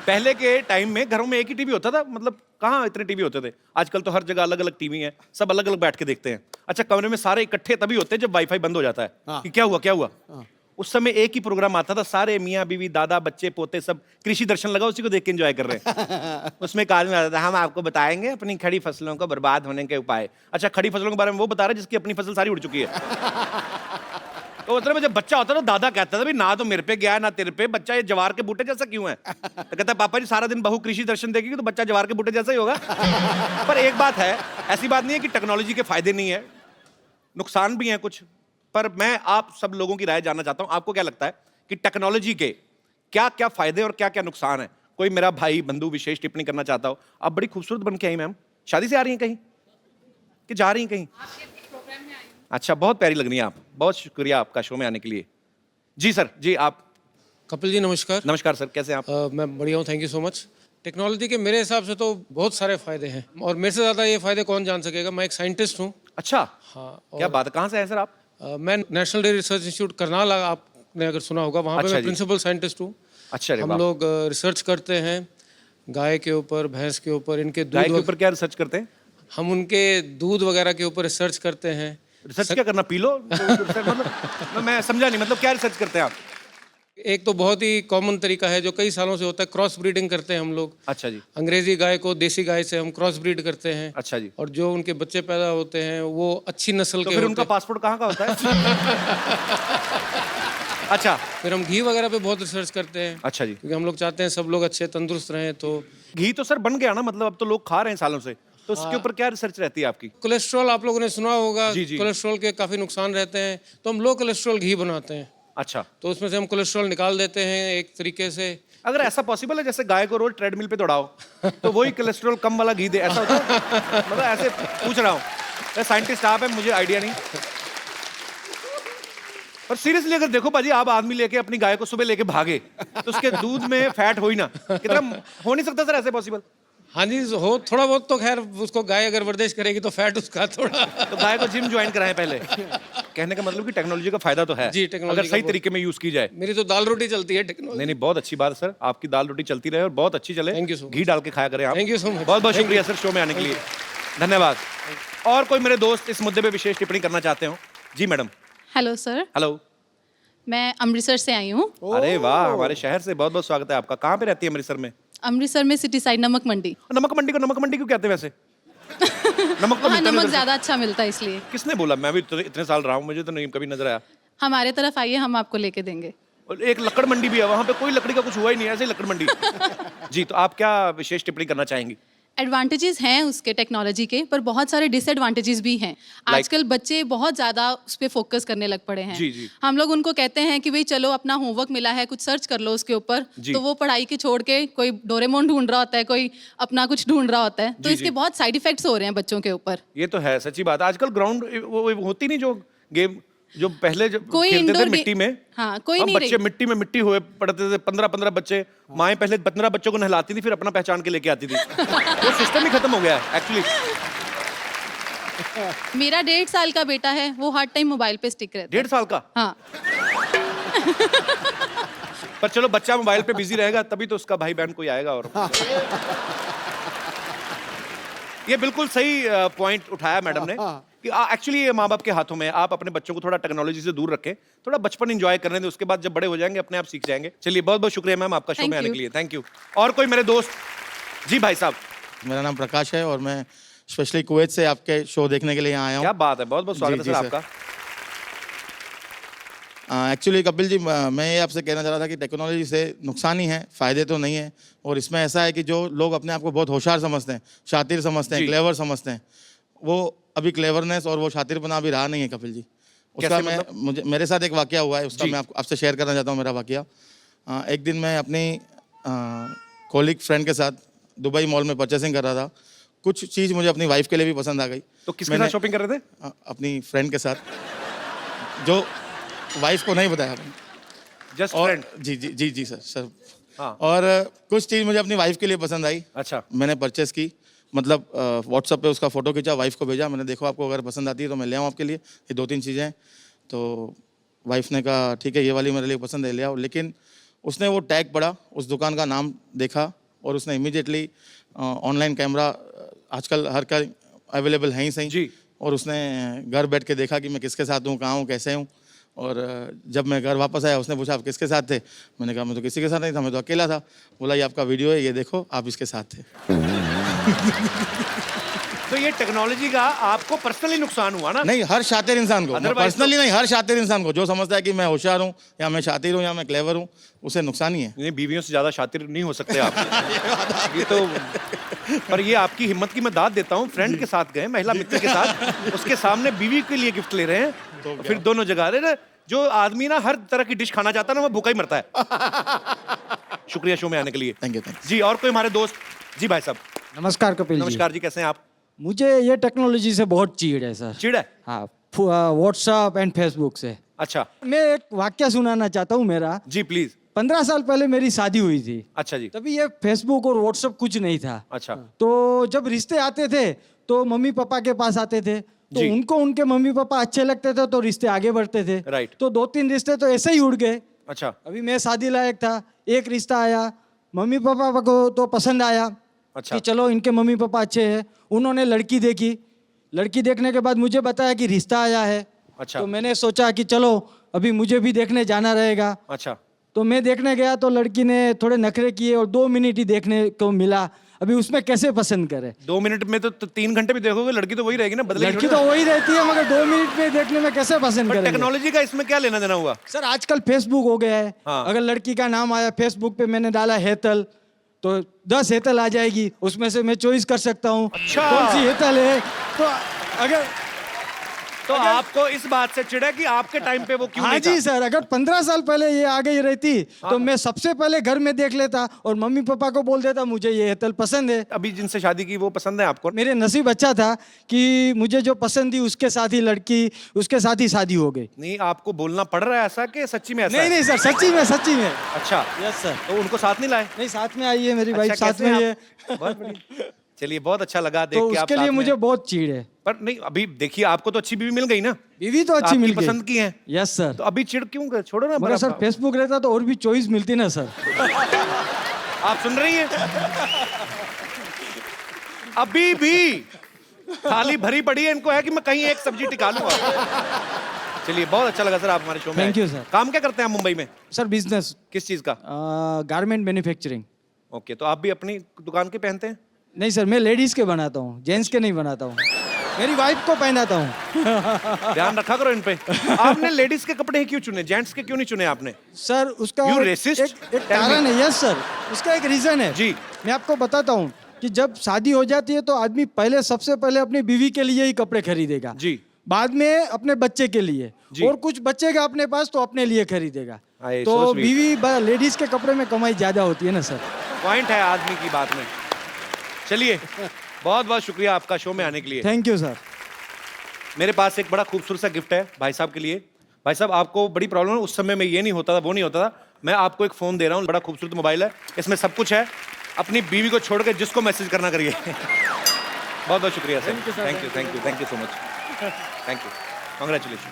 पहले के टाइम में घरों में एक ही टीवी होता था, मतलब कहाँ इतने टीवी होते थे। आजकल तो हर जगह अलग अलग टीवी हैं, सब अलग अलग बैठ के देखते हैं। अच्छा, कमरे में सारे इकट्ठे तभी होते हैं जब वाईफाई बंद हो जाता है कि क्या हुआ क्या हुआ। उस समय एक ही प्रोग्राम आता था, सारे मियाँ बीवी दादा बच्चे पोते सब, कृषि दर्शन लगा, उसी को देख के एंजॉय कर रहे हैं। उसमें एक आदमी आता था, हम आपको बताएंगे अपनी खड़ी फसलों को बर्बाद होने के उपाय। अच्छा, खड़ी फसलों के बारे में वो बता रहे जिसकी अपनी फसल सारी उड़ चुकी है। तो मतलब जब बच्चा होता था दादा कहता था, भाई ना तो मेरे पे गया ना तेरे पे, बच्चा ये जवार के बूटे जैसा क्यों है? तो कहता पापा जी सारा दिन बहू कृषि दर्शन देखेगी तो बच्चा जवार के बूटे जैसा ही होगा। पर एक बात है, ऐसी बात नहीं है कि टेक्नोलॉजी के फायदे नहीं है, नुकसान भी हैं कुछ। पर मैं आप सब लोगों की राय जानना चाहता हूं, आपको क्या लगता है कि टेक्नोलॉजी के क्या क्या फायदे और क्या क्या नुकसान है? कोई मेरा भाई बंधु विशेष टिप्पणी करना चाहता हो। आप बड़ी खूबसूरत बन के आई मैम, शादी से आ रही हैं कहीं कि जा रही हैं कहीं? अच्छा, बहुत प्यारी लग रही हैं आप, बहुत शुक्रिया आपका शो में आने के लिए। जी सर, जी आप। कपिल जी नमस्कार। नमस्कार सर, कैसे हैं आप? मैं बढ़िया हूँ, thank you so much. Technology के मेरे हिसाब से तो बहुत सारे फायदे हैं, और मेरे से ज़्यादा ये फायदे कौन जान सकेगा। मैं एक साइंटिस्ट हूँ। अच्छा, हाँ। क्या बात है, कहाँ से हैं सर आप? मैं national dairy research institute Karnal, आपने अगर सुना होगा, वहाँ पे अच्छा मैं जी। प्रिंसिपल साइंटिस्ट हूँ। अच्छा, हम लोग रिसर्च करते हैं गाय के ऊपर, भैंस के ऊपर, इनके गाय के दूध, ऊपर क्या रिसर्च करते हैं? हम उनके दूध वगैरह के ऊपर रिसर्च करते हैं। रिसर्च क्या करना, पी लो? मतलब मैं समझा नहीं, मतलब क्या रिसर्च करते हैं आप? एक तो बहुत ही कॉमन तरीका है जो कई सालों से होता है, क्रॉस ब्रीडिंग करते हैं हम लोग। अच्छा जी। अंग्रेजी गाय को देसी गाय से हम क्रॉस ब्रीड करते हैं। अच्छा जी। और जो उनके बच्चे पैदा होते हैं वो अच्छी नस्ल तो के फिर होते उनका हैं। पासपोर्ट कहाँ का होता है? अच्छा। फिर हम घी वगैरह पे बहुत रिसर्च करते हैं। अच्छा जी। क्योंकि हम लोग चाहते हैं सब लोग अच्छे तंदुरुस्त रहें। तो घी तो सर बन गया ना, मतलब अब तो लोग खा रहे हैं सालों से, तो उसके ऊपर क्या रिसर्च रहती है आपकी? कोलेस्ट्रॉल आप लोगों ने सुना होगा। जी, जी। कोलेस्ट्रॉल के काफी नुकसान रहते हैं, तो हम लो कोलेस्ट्रॉल घी बनाते हैं। अच्छा, तो उसमें से हम कोलेस्ट्रॉल निकाल देते हैं एक तरीके से। अगर ऐसा पॉसिबल है जैसे गाय को रोज ट्रेडमिल पे दौड़ाओ तो वही कोलेस्ट्रॉल कम वाला घी दे, ऐसा होता है? मतलब ऐसे पूछ रहा हूँ, साइंटिस्ट आप हैं, मुझे आइडिया नहीं। पर सीरियसली अगर देखो पाजी, आप आदमी लेके अपनी गाय को सुबह लेके भागे तो उसके दूध में फैट हो ही ना, कितना हो नहीं सकता सर ऐसे पॉसिबल? हाँ जी, हो थोड़ा बहुत तो खैर, उसको गाय अगर वर्जिश करेगी तो फैट उसका थोड़ा। तो गाय को जिम ज्वाइन कराएं पहले। कहने का मतलब कि टेक्नोलॉजी का फायदा तो है जी, टेक्नोलॉजी अगर का सही बहुत- तरीके में यूज की जाए। मेरी तो दाल रोटी चलती है टेक्नोलॉजी। नहीं नहीं, बहुत अच्छी बात है सर, आपकी दाल रोटी चलती रहे और बहुत अच्छी चले। Thank you so much. घी डाल के खाया करें आप। Thank you so much. बहुत बहुत Thank शुक्रिया सर शो में आने के लिए, धन्यवाद। और कोई मेरे दोस्त इस मुद्दे पे विशेष टिप्पणी करना चाहते हो? जी मैडम। Hello sir, hello. मैं अमृतसर से आई हूँ। अरे वाह, हमारे शहर से बहुत बहुत स्वागत है आपका। कहाँ पे रहती है अमृतसर में? अमृतसर में सिटी साइड नमक मंडी। नमक मंडी को नमक मंडी क्यों कहते हैं वैसे? नमक तो वहाँ मिलता नहीं नमक उधर से। ज़्यादा अच्छा मिलता है इसलिए। किसने बोला? मैं भी इतने साल रहा हूँ, मुझे तो नहीं कभी नजर आया। हमारे तरफ आइए, हम आपको लेके देंगे। और एक लकड़ मंडी भी है, वहाँ पे कोई लकड़ी का कुछ हुआ ही नहीं, ऐसे ही लकड़ मंडी। जी, तो आप क्या विशेष टिप्पणी करना चाहेंगी? एडवांटेजेस हैं उसके टेक्नोलॉजी के, पर बहुत सारे डिसएडवांटेजेस भी हैं। आजकल बच्चे बहुत ज़्यादा उस पर फोकस करने लग पड़े हैं। जी, जी। हम लोग उनको कहते हैं कि भाई चलो अपना होमवर्क मिला है, कुछ सर्च कर लो उसके ऊपर, जी। तो वो पढ़ाई के छोड़ के कोई डोरेमोन ढूंढ रहा होता है, कोई अपना कुछ ढूंढ रहा होता है। तो जी, इसके जी। बहुत साइड इफेक्ट्स हो रहे हैं बच्चों के ऊपर। ये तो है, सच्ची बात। आजकल ग्राउंड वो होती नहीं जो गेम जो पहले जब कोई खेलते थे इंडोर मिट्टी में। हाँ, कोई हम नहीं बच्चे रही। मिट्टी में मिट्टी हुए पड़ते थे, 15-15 बच्चे। माएँ पहले 15 बच्चों को नहलाती थी, फिर अपना पहचान के लेके आती थी। वो सिस्टम ही खत्म हो गया है एक्चुअली। मेरा 1.5 साल का बेटा है, वो हर टाइम मोबाइल पे स्टिक रहता है। 1.5 साल का? हाँ। पर चलो बच्चा मोबाइल पे बिजी रहेगा तभी तो उसका भाई बहन कोई आएगा। और ये बिल्कुल सही पॉइंट उठाया मैडम ने कि एक्चुअली ये माँ बाप के हाथों में है। आप अपने बच्चों को थोड़ा टेक्नोलॉजी से दूर रखें, थोड़ा बचपन एंजॉय करने दें, उसके बाद जब बड़े हो जाएंगे अपने आप सीख जाएंगे। चलिए बहुत बहुत शुक्रिया मैम आपका शो में आने के लिए, थैंक यू। और कोई मेरे दोस्त? जी भाई साहब। मेरा नाम प्रकाश है और मैं स्पेशली कुवैत से आपके शो देखने के लिए यहाँ आया हूँ। क्या बात है, बहुत बहुत स्वागत है सर आपका। एक्चुअली कपिल जी, मैं ये आपसे कहना चाह रहा था कि टेक्नोलॉजी से नुकसान ही है, फ़ायदे तो नहीं है। और इसमें ऐसा है कि जो लोग अपने आप को बहुत होशियार समझते हैं, शातिर समझते हैं, क्लेवर समझते हैं, वो अभी क्लेवरनेस और वो शातिरपना अभी रहा नहीं है कपिल जी। उसका मुझे मेरे साथ एक वाकया हुआ है, उसका मैं आपसे शेयर करना चाहता हूँ। मेरा वाकया, एक दिन मैं अपनी कॉलीग फ्रेंड के साथ दुबई मॉल में परचेसिंग कर रहा था। कुछ चीज़ मुझे अपनी वाइफ के लिए भी पसंद आ गई। तो किसके साथ शॉपिंग कर रहे थे? अपनी फ्रेंड के साथ, जो वाइफ को नहीं बताया। Just friend? जी जी जी जी सर। हाँ। और कुछ चीज़ मुझे अपनी वाइफ के लिए पसंद आई। अच्छा। मैंने परचेस की, मतलब व्हाट्सएप पे उसका फ़ोटो खींचा, वाइफ को भेजा। मैंने देखो आपको अगर पसंद आती है तो मैं ले आऊँ आपके लिए, ये 2-3 चीज़ें हैं। तो वाइफ ने कहा ठीक है ये वाली मेरे लिए पसंद है, ले आओ। लेकिन उसने वो टैग पढ़ा, उस दुकान का नाम देखा और उसने इमीडिएटली ऑनलाइन कैमरा आजकल हर का अवेलेबल है ही सही जी, और उसने घर बैठ के देखा कि मैं किसके साथ हूँ, कहाँ हूँ, कैसे हूँ। और जब मैं घर वापस आया उसने पूछा आप किसके साथ थे? मैंने कहा मैं तो किसी के साथ नहीं था, मैं तो अकेला था। बोला ये आपका वीडियो है, ये देखो आप इसके साथ थे। तो ये टेक्नोलॉजी का आपको पर्सनली नुकसान हुआ ना? नहीं, हर शातिर इंसान को, पर्सनली नहीं, हर शातिर इंसान को जो समझता है कि मैं होशियार हूँ या मैं शातिर हूँ या मैं क्लेवर हूँ, उसे नुकसान ही है। नहीं, बीवियों से ज़्यादा शातिर नहीं हो सकते आप। ये तो, पर ये आपकी हिम्मत की मैं दाद देता हूँ। फ्रेंड के साथ गए, महिला मित्र के साथ, उसके सामने बीवी के लिए गिफ्ट ले रहे हैं, तो फिर दोनों जगह रहे ना। जो आदमी ना हर तरह की डिश खाना चाहता है ना, वो भूखा ही मरता है। शुक्रिया शो में आने के लिए। Thank you. जी, और कोई हमारे दोस्त? जी भाई साहब। नमस्कार कपिल जी। नमस्कार जी, कैसे हैं आप? मुझे ये टेक्नोलॉजी से बहुत चिढ़ है सर। चिढ़ है? हाँ, व्हाट्सएप एंड फेसबुक से। अच्छा। मैं एक वाक्य सुनाना चाहता हूँ मेरा। जी प्लीज। 15 साल पहले मेरी शादी हुई थी। अच्छा जी। तभी ये फेसबुक और व्हाट्सएप कुछ नहीं था। अच्छा। तो जब रिश्ते आते थे तो मम्मी पापा के पास आते थे, तो उनको उनके मम्मी पापा अच्छे लगते थे तो रिश्ते आगे बढ़ते थे। राइट। तो 2-3 रिश्ते तो ऐसे ही उड़ गए। अच्छा। अभी मैं शादी लायक था, एक रिश्ता आया, मम्मी पापा को तो पसंद आया। अच्छा। कि चलो इनके मम्मी पापा अच्छे हैं। उन्होंने लड़की देखी, लड़की देखने के बाद मुझे बताया कि रिश्ता आया है। अच्छा। तो मैंने सोचा कि चलो अभी मुझे भी देखने जाना रहेगा। अच्छा। तो मैं देखने गया तो लड़की ने थोड़े नखरे किए और 2 मिनट ही देखने को मिला। अभी उसमें कैसे पसंद करे? 2 मिनट में तो 3 घंटे भी देखोगे, लड़की तो वही रहेगी ना, बदलेगी लड़की तो वही रहती है, मगर 2 मिनट में देखने में कैसे पसंद करेंगे? टेक्नोलॉजी का इसमें क्या लेना देना हुआ? सर आजकल फेसबुक हो गया है। हाँ। अगर लड़की का नाम आया फेसबुक पे, मैंने डाला हेतल, तो 10 हेतल आ जाएगी, उसमें से मैं चॉइस कर सकता हूँ कौन सी हेतल है। तो अगर आपको इस बात से चिढ़ है कि आपके टाइम पे वो क्यों हाँ नहीं जी था? सर, अगर 15 साल पहले ये आ गई रहती तो मैं सबसे पहले घर में देख लेता और मम्मी पापा को बोल देता मुझे ये हेतल पसंद है। अभी जिनसे शादी की वो पसंद है आपको? मेरे नसीब अच्छा था कि मुझे जो पसंद थी उसके साथ ही लड़की, उसके साथ ही शादी हो गई। नहीं, आपको बोलना पड़ रहा है ऐसा कि सच्ची में ऐसा नहीं है? नहीं सर, सच्ची में सच्ची में। अच्छा। Yes sir. तो उनको साथ नहीं लाए? नहीं, साथ में आई है मेरी वाइफ, अच्छा, साथ कैसे में आप? ही है। बहुत बढ़िया। चलिए, बहुत अच्छा लगा देख तो के आप उसके साथ लिए में। मुझे बहुत चिढ़ है। पर नहीं, अभी देखिए आपको तो अच्छी बीवी मिल गई ना। बीवी तो अच्छी मिल गई, पसंद की है। Yes sir. तो अभी चिढ़ क्यों? छोड़ो ना। मगर सर फेसबुक रहता तो और भी चॉइस मिलती ना सर। आप सुन रही हैं? अभी भी थाली भरी पड़ी है, इनको है कि मैं कहीं एक सब्जी टिका लूंगा। चलिए, बहुत अच्छा लगा सर आप हमारे शो में। Thank you sir. काम क्या करते हैं आप मुंबई में? Sir business. किस चीज का? Garment manufacturing. ओके, तो आप भी अपनी दुकान के पहनते हैं? नहीं सर, मैं लेडीज के बनाता हूँ, जेंट्स के नहीं बनाता हूँ। मेरी वाइफ को पहनाता हूँ। ध्यान रखा करो इन पे। आपने लेडीज के कपड़े क्यों चुने, जेंट्स के क्यों नहीं चुने आपने? सर उसका You racist? एक कारण है। यस सर, उसका एक रीजन है जी। मैं आपको बताता हूँ कि जब शादी हो जाती है तो आदमी सबसे पहले अपनी बीवी के लिए ही कपड़े खरीदेगा जी, बाद में अपने बच्चे के लिए, और कुछ बचेगा अपने पास तो अपने लिए खरीदेगा। तो बीवी लेडीज के कपड़े में कमाई ज्यादा होती है ना सर। पॉइंट है आदमी की बात में। चलिए, बहुत बहुत शुक्रिया आपका शो में आने के लिए। Thank you sir. मेरे पास एक बड़ा खूबसूरत सा गिफ्ट है भाई साहब के लिए। भाई साहब, आपको बड़ी प्रॉब्लम है, उस समय में ये नहीं होता था, वो नहीं होता था। मैं आपको एक फ़ोन दे रहा हूँ, बड़ा खूबसूरत मोबाइल है, इसमें सब कुछ है। अपनी बीवी को छोड़ के जिसको मैसेज करना करिए। बहुत बहुत शुक्रिया sir, thank you so much, thank you, congratulation.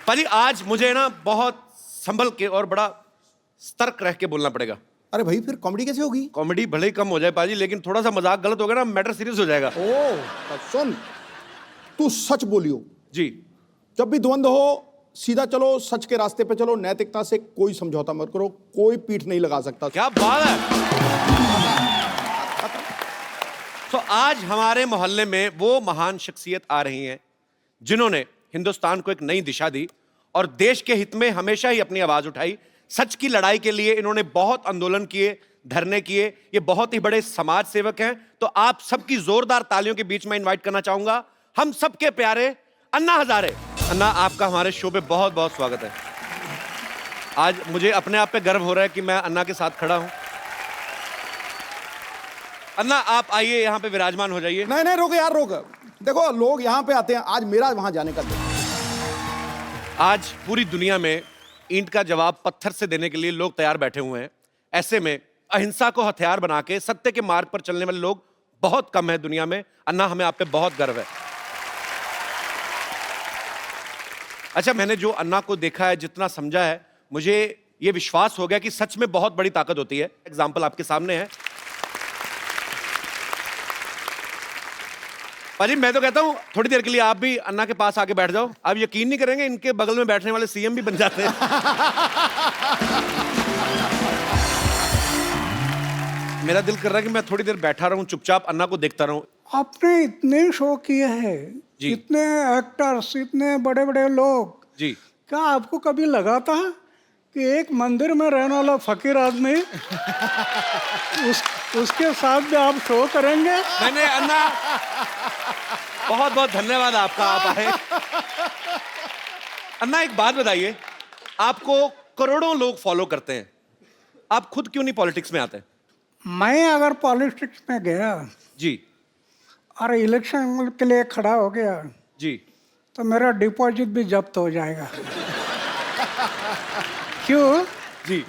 पाजी आज मुझे ना बहुत संभल के और बड़ा सतर्क रह के बोलना पड़ेगा। अरे भाई फिर कॉमेडी कैसे होगी? कॉमेडी भले ही कम हो जाए पाजी, लेकिन थोड़ा सा मजाक गलत हो गया ना, मैटर सीरियस हो जाएगा। ओ तो सुन, तू सच बोलियो। जी। जब भी द्वंद्व हो सीधा चलो, सच के रास्ते पे चलो, नैतिकता से कोई समझौता मत करो, कोई पीठ नहीं लगा सकता। क्या बात है। तो आज हमारे मोहल्ले में वो महान शख्सियत आ रही हैं जिन्होंने हिंदुस्तान को एक नई दिशा दी और देश के हित में हमेशा ही अपनी आवाज उठाई। सच की लड़ाई के लिए इन्होंने बहुत आंदोलन किए, धरने किए। ये बहुत ही बड़े समाज सेवक हैं। तो आप सबकी जोरदार तालियों के बीच में इनवाइट करना चाहूंगा हम सबके प्यारे अन्ना हजारे। अन्ना, आपका हमारे शो पे बहुत बहुत स्वागत है। आज मुझे अपने आप पे गर्व हो रहा है कि मैं अन्ना के साथ खड़ा हूं। अन्ना, आप आइए, यहाँ पे विराजमान हो जाइए। नहीं नहीं, रोक यार, रोक। देखो लोग यहाँ पे आते हैं, आज मेरा वहां जाने का दिन। आज पूरी दुनिया में ईंट का जवाब पत्थर से देने के लिए लोग तैयार बैठे हुए हैं। ऐसे में अहिंसा को हथियार बना के सत्य के मार्ग पर चलने वाले लोग बहुत कम है दुनिया में। अन्ना, हमें आप पे बहुत गर्व है। अच्छा, मैंने जो अन्ना को देखा है, जितना समझा है, मुझे ये विश्वास हो गया कि सच में बहुत बड़ी ताकत होती है। एग्जाम्पल आपके सामने है। पाजी, मैं तो कहता हूं थोड़ी देर के लिए आप भी अन्ना के पास आके बैठ जाओ। आप यकीन नहीं करेंगे, इनके बगल में बैठने वाले सीएम भी बन जाते हैं। मेरा दिल कर रहा है कि मैं थोड़ी देर बैठा रहूं, चुपचाप अन्ना को देखता रहूं। आपने इतने शो किए हैं, इतने एक्टर्स, इतने बड़े बड़े लोग जी, क्या आपको कभी लगा था कि एक मंदिर में रहने वाला फकीर आदमी उसके साथ भी आप शो करेंगे? मैंने अन्ना, बहुत बहुत धन्यवाद आपका, आप आए। अन्ना, एक बात बताइए, आपको करोड़ों लोग फॉलो करते हैं, आप खुद क्यों नहीं पॉलिटिक्स में आते? मैं अगर पॉलिटिक्स में गया जी और इलेक्शन के लिए खड़ा हो गया जी, तो मेरा डिपॉजिट भी जब्त हो जाएगा। क्यों? जी,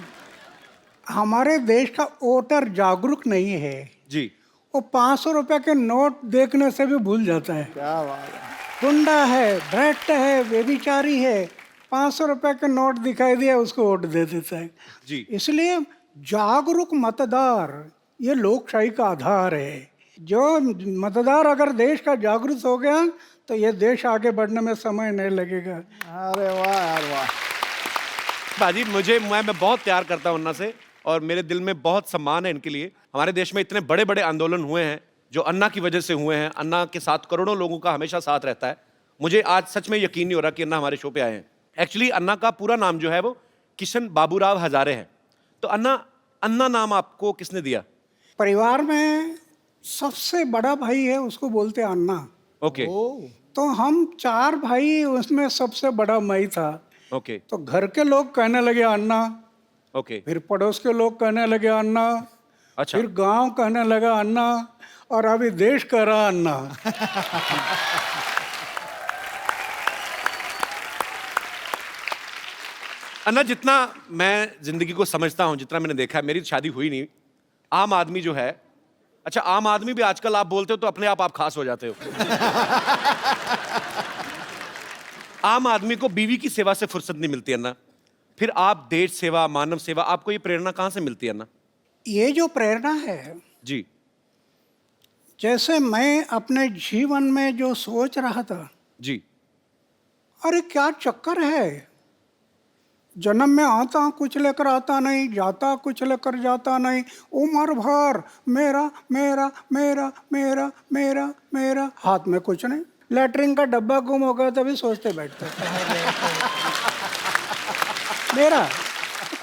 हमारे देश का वोटर जागरूक नहीं है जी। वो 500 रुपए के नोट देखने से भी भूल जाता है। क्या बात है। गुंडा है, भ्रष्ट है, व्यभिचारी है, 500 रुपए के नोट दिखाई दिया उसको वोट दे देता है जी। इसलिए जागरूक मतदार ये लोकशाही का आधार है। जो मतदार अगर देश का जागरूक हो गया तो ये देश आगे बढ़ने में समय नहीं लगेगा। अरे वाह यार वाह। बाजी, मैं बहुत प्यार करता हूं अन्ना से और मेरे दिल में बहुत सम्मान है इनके लिए। हमारे देश में इतने बड़े बड़े आंदोलन हुए हैं जो अन्ना की वजह से हुए हैं। अन्ना के साथ करोड़ों लोगों का हमेशा साथ रहता है। मुझे आज सच में यकीन नहीं हो रहा कि अन्ना हमारे शो पे आए हैं। एक्चुअली अन्ना का पूरा नाम जो है वो किशन बाबूराव हजारे है। तो अन्ना नाम आपको किसने दिया? परिवार में सबसे बड़ा भाई है, उसको बोलते हैं अन्ना। ओके। तो हम 4 भाई, उसमें सबसे बड़ा मैं था। ओके। तो घर के लोग कहने लगे अन्ना, ओके। फिर पड़ोस के लोग कहने लगे अन्ना, अच्छा। फिर गांव कहने लगा अन्ना, और अभी देश कह रहा अन्ना। अन्ना, जितना मैं जिंदगी को समझता हूं, जितना मैंने देखा है, मेरी शादी हुई नहीं, आम आदमी जो है, अच्छा आम आदमी भी आजकल आप बोलते हो तो अपने आप खास हो जाते हो। आम आदमी को बीवी की सेवा से फुर्सत नहीं मिलती अन्ना, फिर आप देश सेवा, मानव सेवा, आपको ये प्रेरणा कहाँ से मिलती है अन्ना? ये जो प्रेरणा है जी, जैसे मैं अपने जीवन में जो सोच रहा था, जी, अरे क्या चक्कर है, जन्म में आता कुछ लेकर आता नहीं, जाता कुछ लेकर जाता नहीं, उम्र भर मेरा मेरा मेरा मेरा मेरा मेरा, हाथ में कुछ नहीं, लेटरिन का डब्बा गुम हो गया तभी सोचते बैठते मेरा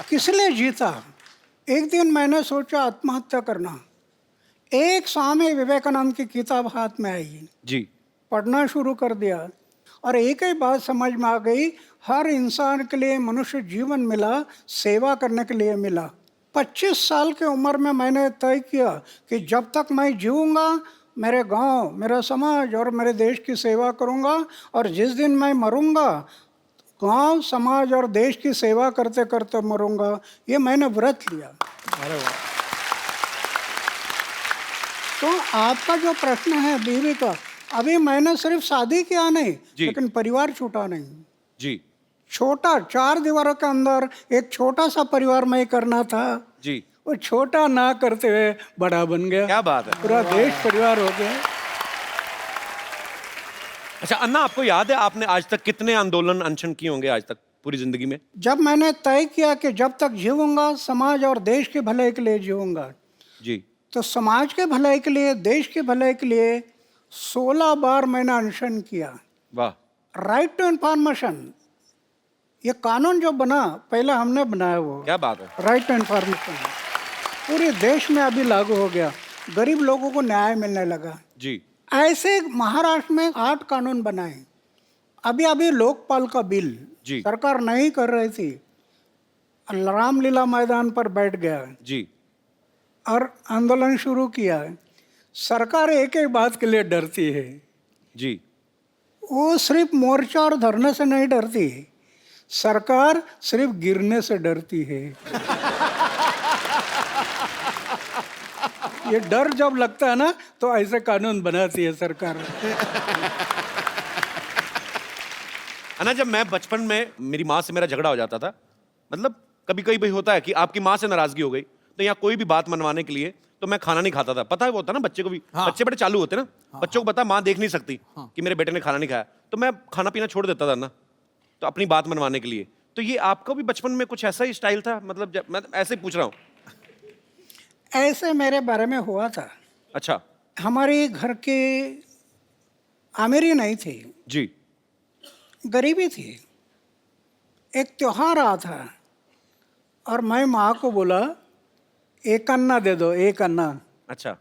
किस लिए जीता। एक दिन मैंने सोचा आत्महत्या करना। एक स्वामी विवेकानंद की किताब हाथ में आई, जी, पढ़ना शुरू कर दिया और एक ही बात समझ में आ गई, हर इंसान के लिए मनुष्य जीवन मिला सेवा करने के लिए मिला। 25 साल की उम्र में मैंने तय किया कि जब तक मैं जीऊँगा मेरे गांव, मेरा समाज और मेरे देश की सेवा करूँगा, और जिस दिन मैं मरूँगा गांव, समाज और देश की सेवा करते करते मरूँगा। ये मैंने व्रत लिया। अरे वाह। तो आपका जो प्रश्न है बीवी का, अभी मैंने सिर्फ शादी किया नहीं, जी। लेकिन परिवार छूटा नहीं। जी छोटा 4 दीवारों के अंदर एक छोटा सा परिवार मैं करना था, जी, वो छोटा ना करते हुए बड़ा बन गया। क्या बात है। पूरा देश परिवार हो गया। अच्छा अन्ना, आपको याद है आपने आज तक कितने आंदोलन अनशन किए होंगे आज तक पूरी जिंदगी में? जब मैंने तय किया कि जब तक जीऊंगा समाज और देश के भलाई के लिए जीऊंगा, जी, तो समाज के भलाई के लिए, देश के भलाई के लिए 16 बार मैंने अनशन किया। वाह। राइट टू इन्फॉर्मेशन, ये कानून जो बना पहले हमने बनाया, वो क्या बात है। राइट टू इन्फॉर्मेशन पूरे देश में अभी लागू हो गया, गरीब लोगों को न्याय मिलने लगा। जी, ऐसे महाराष्ट्र में 8 कानून बनाए। अभी अभी लोकपाल का बिल जी। सरकार नहीं कर रही थी, रामलीला मैदान पर बैठ गया जी, और आंदोलन शुरू किया। सरकार एक ही बात के लिए डरती है, जी, वो सिर्फ मोर्चा और धरने से नहीं डरती, सरकार सिर्फ गिरने से डरती है। ये डर जब लगता है ना, तो ऐसे कानून बनाती है सरकार। अन्ना, जब मैं बचपन में मेरी माँ से मेरा झगड़ा हो जाता था, मतलब कभी कभी भाई होता है कि आपकी माँ से नाराजगी हो गई, तो यहाँ कोई भी बात मनवाने के लिए तो मैं खाना नहीं खाता था। पता है वो होता ना बच्चे को भी, बच्चे बड़े चालू होते ना, बच्चों को पता माँ देख नहीं सकती कि मेरे बेटे ने खाना नहीं खाया, तो मैं खाना पीना छोड़ देता था ना, तो अपनी बात मनवाने के लिए। तो ये आपका भी बचपन में कुछ ऐसा ही स्टाइल था? मतलब जब मैं ऐसे ही पूछ रहा हूँ। ऐसे मेरे बारे में हुआ था। अच्छा। हमारे घर के अमीरी नहीं थी जी, गरीबी थी। एक त्योहार आ था और मैं माँ को बोला, एक अन्ना दे दो, एक अन्ना। अच्छा।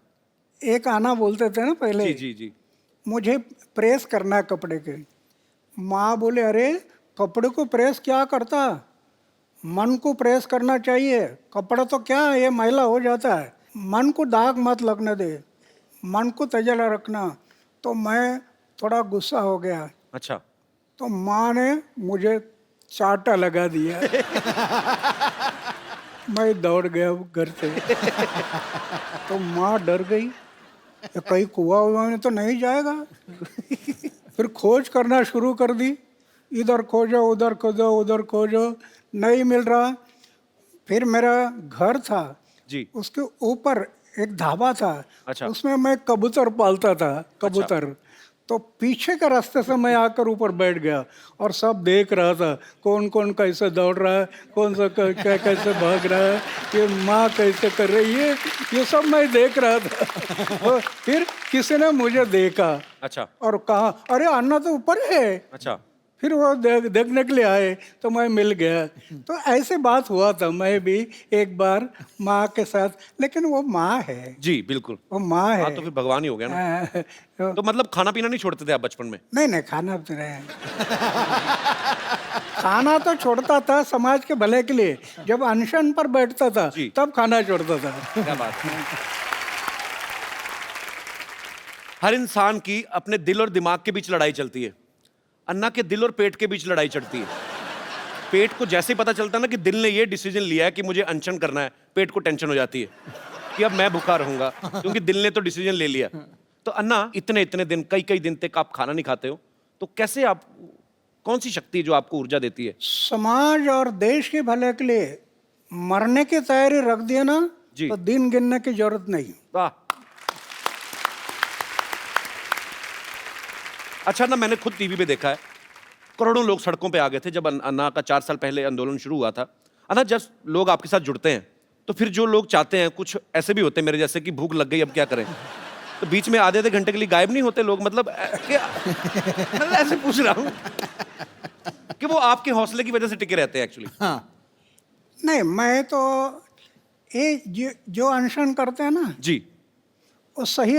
एक आना बोलते थे ना पहले। जी जी जी। मुझे प्रेस करना है कपड़े के। माँ बोले, अरे कपड़े को प्रेस क्या करता, मन को प्रेस करना चाहिए, कपड़ा तो क्या है, ये मैला हो जाता है, मन को दाग मत लगने दे, मन को तजला रखना। तो मैं थोड़ा गुस्सा हो गया। अच्छा। तो माँ ने मुझे चाटा लगा दिया। मैं दौड़ गया घर से। तो माँ डर गई, ये कहीं कुआं हुआ में तो नहीं जाएगा। फिर खोज करना शुरू कर दी, इधर खोजो उधर खोजो उधर खोजो, नहीं मिल रहा। फिर मेरा घर था जी, उसके ऊपर एक ढाबा था। अच्छा। उसमें मैं कबूतर पालता था, कबूतर। तो पीछे के रास्ते से मैं आकर ऊपर बैठ गया और सब देख रहा था, कौन कौन कैसे दौड़ रहा है, कौन सा कैसे भाग रहा है, ये माँ कैसे कर रही है, ये सब मैं देख रहा था। और फिर किसी ने मुझे देखा। अच्छा। और कहा, अरे अन्ना तो ऊपर है। अच्छा। फिर वो देखने के लिए आए तो मैं मिल गया। तो ऐसे बात हुआ था मैं भी एक बार माँ के साथ, लेकिन वो माँ है। जी बिल्कुल, वो माँ है। हाँ, तो फिर भगवान ही हो गया ना। तो मतलब खाना पीना नहीं छोड़ते थे आप बचपन में? नहीं नहीं, खाना तो नहीं। खाना तो छोड़ता था समाज के भले के लिए। जब अनशन पर बैठता था तब खाना छोड़ता था। क्या बात है। हर इंसान की अपने दिल और दिमाग के बीच लड़ाई चलती है। अन्ना के दिल और पेट के बीच लड़ाई चढ़ती है। पेट को जैसे ही पता चलता है ना कि दिल ने ये डिसीजन लिया है कि मुझे अनशन करना है, पेट को टेंशन हो जाती है कि अब मैं भूखा रहूंगा, क्योंकि दिल ने तो डिसीजन ले लिया। तो अन्ना, इतने इतने दिन, कई कई दिन तक आप खाना नहीं खाते हो, तो कैसे आप, कौन सी शक्ति जो आपको ऊर्जा देती है? समाज और देश के भले के लिए मरने की तैयारी रख दिया ना, तो दिन गिनने की जरूरत नहीं। वाह। अच्छा ना, मैंने खुद टीवी पे देखा है, करोड़ों लोग सड़कों पे आ गए थे जब अन्ना का 4 साल पहले आंदोलन शुरू हुआ था। अन्ना, जब लोग आपके साथ जुड़ते हैं तो फिर जो लोग चाहते हैं, कुछ ऐसे भी होते हैं मेरे जैसे कि भूख लग गई अब क्या करें, तो बीच में आधे घंटे के लिए गायब नहीं होते लोग। मतलब मैं ऐसे पूछ रहा हूँ कि वो आपके हौसले की वजह से टिके रहते हैं एक्चुअली। हाँ। नहीं, मैं तो ये जो अनशन करते हैं ना जी, वो सही